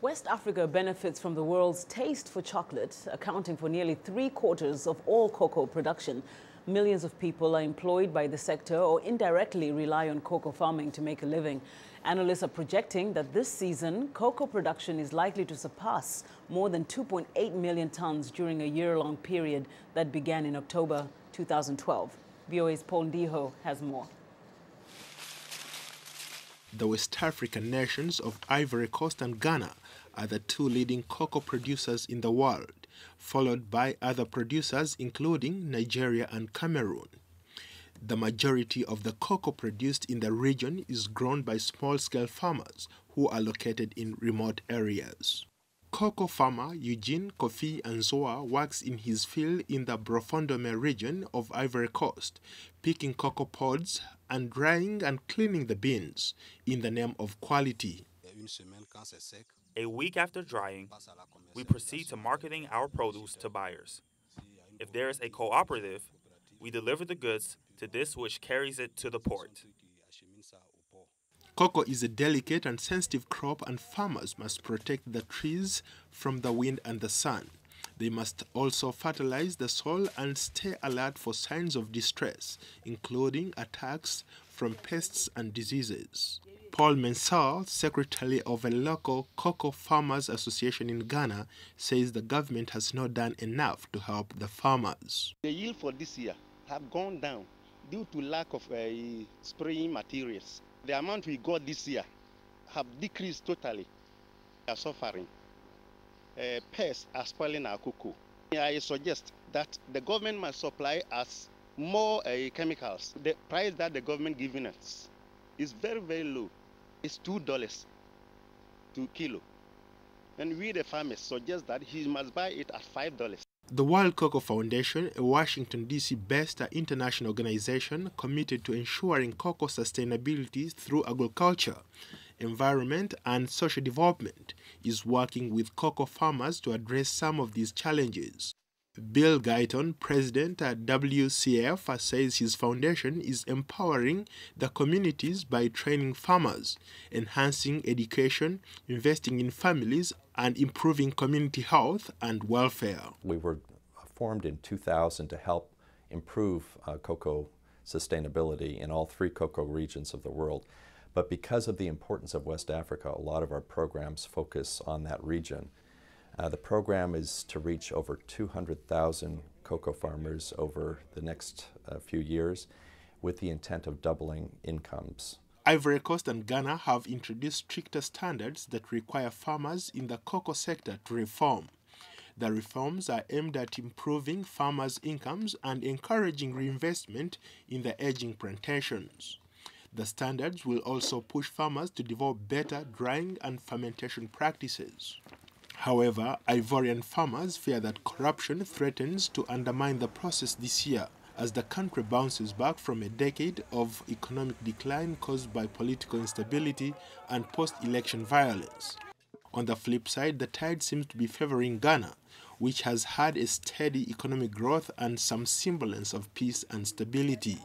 West Africa benefits from the world's taste for chocolate, accounting for nearly 3/4 of all cocoa production. Millions of people are employed by the sector or indirectly rely on cocoa farming to make a living. Analysts are projecting that this season, cocoa production is likely to surpass more than 2.8 million tons during a year-long period that began in October 2012. VOA's Paul Ndiho has more. The West African nations of Ivory Coast and Ghana are the two leading cocoa producers in the world, followed by other producers including Nigeria and Cameroon. The majority of the cocoa produced in the region is grown by small-scale farmers who are located in remote areas. Cocoa farmer Eugene Kofi Anzoa works in his field in the Brofondome region of Ivory Coast, picking cocoa pods and drying and cleaning the beans in the name of quality. A week after drying, we proceed to marketing our produce to buyers. If there is a cooperative, we deliver the goods to this which carries it to the port. Cocoa is a delicate and sensitive crop, and farmers must protect the trees from the wind and the sun. They must also fertilize the soil and stay alert for signs of distress, including attacks from pests and diseases. Paul Mensah, secretary of a local cocoa farmers association in Ghana, says the government has not done enough to help the farmers. The yield for this year have gone down due to lack of spraying materials. The amount we got this year have decreased totally. We are suffering. Pests are spoiling our cocoa. I suggest that the government must supply us more chemicals. The price that the government giving us is very, very low. It's $2 to kilo. And we, the farmers, suggest that he must buy it at $5. The World Cocoa Foundation, a Washington, D.C.-based international organization committed to ensuring cocoa sustainability through agriculture, environment, and social development, is working with cocoa farmers to address some of these challenges. Bill Guyton, president at WCF, says his foundation is empowering the communities by training farmers, enhancing education, investing in families, and improving community health and welfare. We were formed in 2000 to help improve cocoa sustainability in all 3 cocoa regions of the world. But because of the importance of West Africa, a lot of our programs focus on that region. The program is to reach over 200,000 cocoa farmers over the next few years with the intent of doubling incomes. Ivory Coast and Ghana have introduced stricter standards that require farmers in the cocoa sector to reform. The reforms are aimed at improving farmers' incomes and encouraging reinvestment in the aging plantations. The standards will also push farmers to develop better drying and fermentation practices. However, Ivorian farmers fear that corruption threatens to undermine the process this year as the country bounces back from a decade of economic decline caused by political instability and post-election violence. On the flip side, the tide seems to be favoring Ghana, which has had a steady economic growth and some semblance of peace and stability.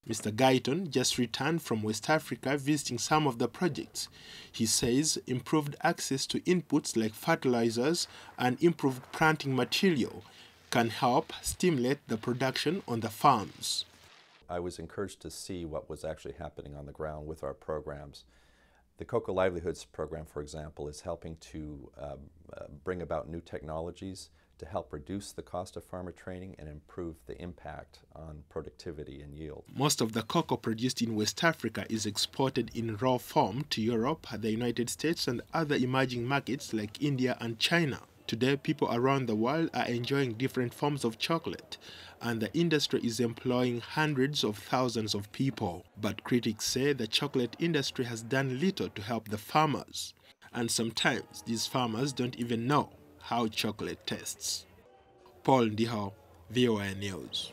Mr. Guyton just returned from West Africa visiting some of the projects. He says improved access to inputs like fertilizers and improved planting material can help stimulate the production on the farms. I was encouraged to see what was actually happening on the ground with our programs. The Cocoa Livelihoods program, for example, is helping to bring about new technologies to help reduce the cost of farmer training and improve the impact on productivity and yield. Most of the cocoa produced in West Africa is exported in raw form to Europe, the United States, and other emerging markets like India and China. Today, people around the world are enjoying different forms of chocolate, and the industry is employing hundreds of thousands of people. But critics say the chocolate industry has done little to help the farmers, and sometimes these farmers don't even know how chocolate tastes. Paul Ndiho, VOA News.